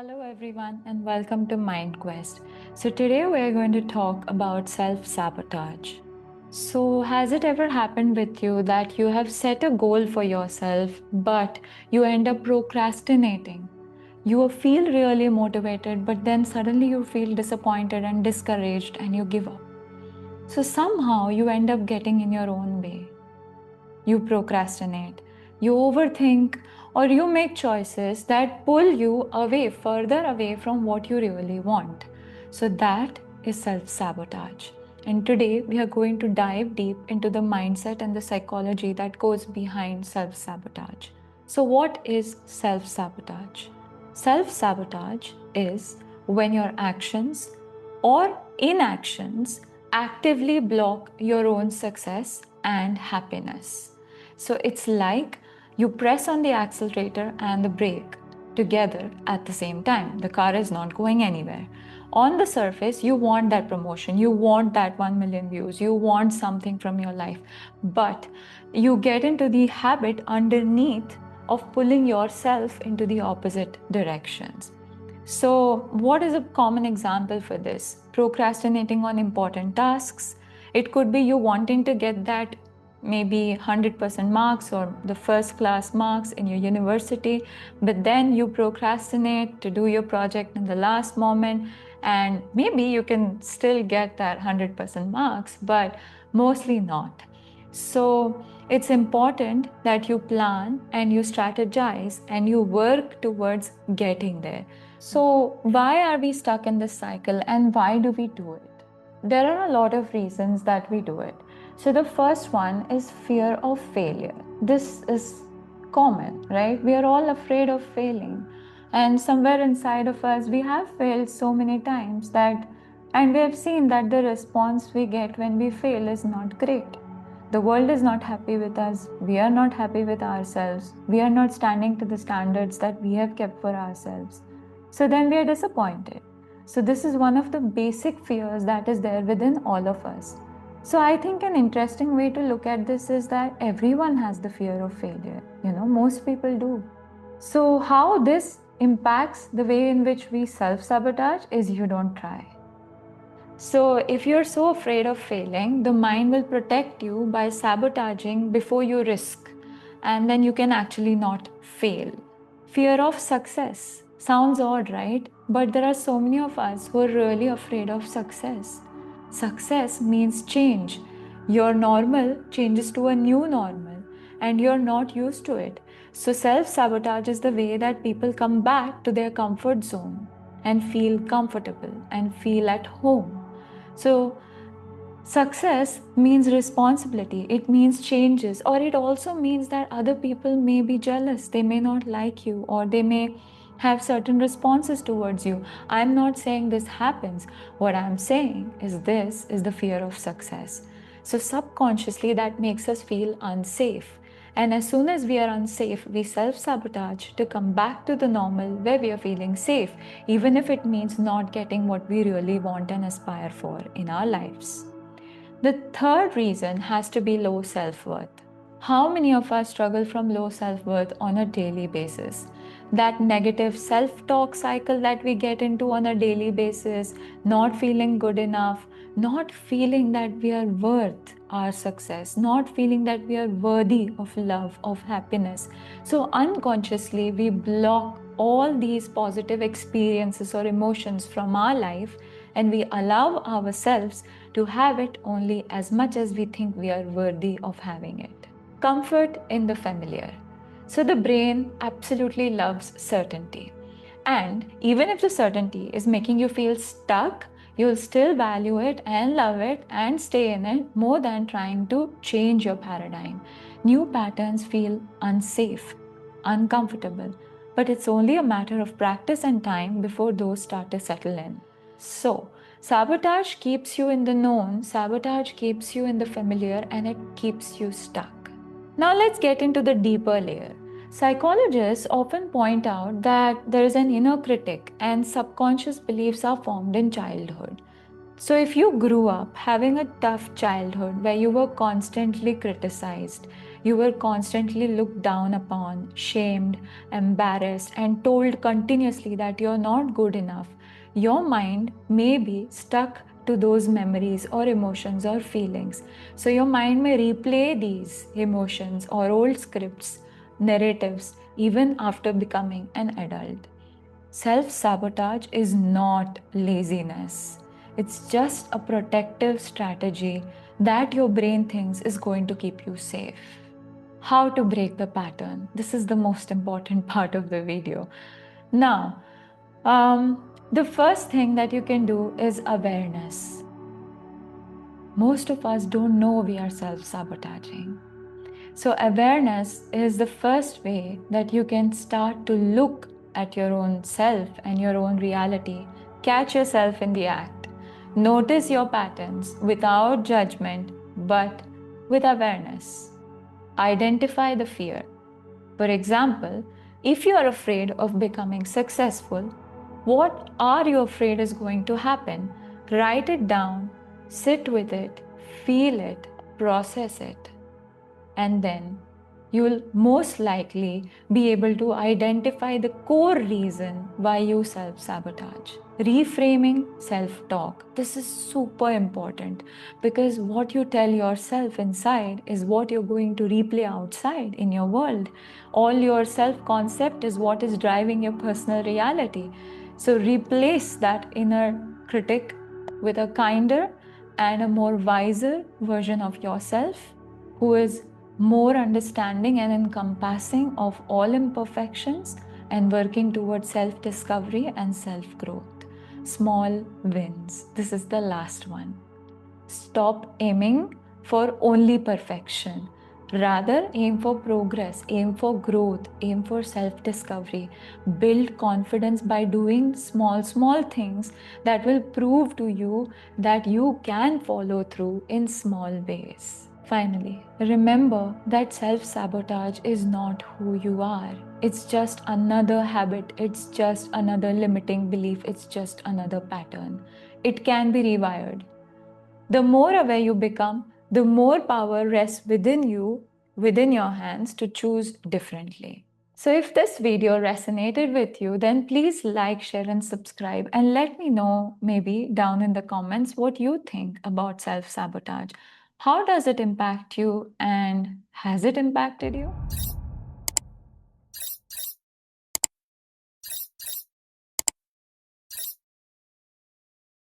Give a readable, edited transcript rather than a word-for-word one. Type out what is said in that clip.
Hello everyone and welcome to Mind Quest. So today we're going to talk about self-sabotage. So has it ever happened with you that you have set a goal for yourself but you end up procrastinating? You feel really motivated but then suddenly you feel disappointed and discouraged and you give up. So somehow you end up getting in your own way. You procrastinate, you overthink, or you make choices that pull you away, further away from what you really want. So that is self sabotage. And today we are going to dive deep into the mindset and the psychology that goes behind self sabotage. So, what is self sabotage? Self sabotage is when your actions or inactions actively block your own success and happiness. So it's like you press on the accelerator and the brake together at the same time. The car is not going anywhere. On the surface, you want that promotion, you want that 1 million views, you want something from your life, but you get into the habit underneath of pulling yourself into the opposite directions. So, what is a common example for this? Procrastinating on important tasks. It could be you wanting to get that maybe 100% marks or the first class marks in your university, but then you procrastinate to do your project in the last moment, and maybe you can still get that 100% marks, but mostly not. So it's important that you plan and you strategize and you work towards getting there. So, why are we stuck in this cycle and why do we do it? There are a lot of reasons that we do it. So, the first one is fear of failure. This is common, right? We are all afraid of failing. And somewhere inside of us, we have failed so many times that, and we have seen that the response we get when we fail is not great. The world is not happy with us. We are not happy with ourselves. We are not standing to the standards that we have kept for ourselves. So then we are disappointed. So this is one of the basic fears that is there within all of us. So I think an interesting way to look at this is that everyone has the fear of failure. Most people do. So how this impacts the way in which we self-sabotage is you don't try. So if you're so afraid of failing, the mind will protect you by sabotaging before you risk, and then you can actually not fail. Fear of success. Sounds odd, right? But there are so many of us who are really afraid of success. Success means change. Your normal changes to a new normal and you're not used to it. So self-sabotage is the way that people come back to their comfort zone and feel comfortable and feel at home. So success means responsibility, it means changes, or it also means that other people may be jealous, they may not like you, or they may have certain responses towards you. I'm not saying this happens. What I'm saying is this is the fear of success. So subconsciously that makes us feel unsafe. And as soon as we are unsafe, we self-sabotage to come back to the normal where we are feeling safe, even if it means not getting what we really want and aspire for in our lives. The third reason has to be low self-worth. How many of us struggle from low self-worth on a daily basis? That negative self-talk cycle that we get into on a daily basis, not feeling good enough, not feeling that we are worth our success, not feeling that we are worthy of love, of happiness. So unconsciously, we block all these positive experiences or emotions from our life, and we allow ourselves to have it only as much as we think we are worthy of having it. Comfort in the familiar. So the brain absolutely loves certainty. And even if the certainty is making you feel stuck, you'll still value it and love it and stay in it more than trying to change your paradigm. New patterns feel unsafe, uncomfortable, but it's only a matter of practice and time before those start to settle in. So, sabotage keeps you in the known, sabotage keeps you in the familiar, and it keeps you stuck. Now let's get into the deeper layer. Psychologists often point out that there is an inner critic and subconscious beliefs are formed in childhood. So if you grew up having a tough childhood where you were constantly criticized, You were constantly looked down upon, shamed, embarrassed, and told continuously that you're not good enough. Your mind may be stuck to those memories or emotions or feelings. So your mind may replay these emotions or old scripts, narratives, even after becoming an adult. Self sabotage is not laziness. It's just a protective strategy that your brain thinks is going to keep you safe. How to break the pattern? This is the most important part of the video. Now, the first thing that you can do is awareness. Most of us don't know we are self sabotaging. So, awareness is the first way that you can start to look at your own self and your own reality. Catch yourself in the act. Notice your patterns without judgment, but with awareness. Identify the fear. For example, if you are afraid of becoming successful, what are you afraid is going to happen? Write it down, sit with it, feel it, process it, and then you'll most likely be able to identify the core reason why you self sabotage. Reframing self talk. This is super important because what you tell yourself inside is what you're going to replay outside in your world. All your self concept is what is driving your personal reality. So replace that inner critic with a kinder and a more wiser version of yourself who is more understanding and encompassing of all imperfections and working towards self discovery and self growth. Small wins. This is the last one. Stop aiming for only perfection. Rather, aim for progress, aim for growth, aim for self discovery. Build confidence by doing small things that will prove to you that you can follow through in small ways. Finally, remember that self sabotage is not who you are. It's just another habit, it's just another limiting belief, it's just another pattern. It can be rewired. The more aware you become, the more power rests within you, within your hands to choose differently. So if this video resonated with you, then please like, share, and subscribe, and let me know maybe down in the comments what you think about self sabotage. How does it impact you, and has it impacted you?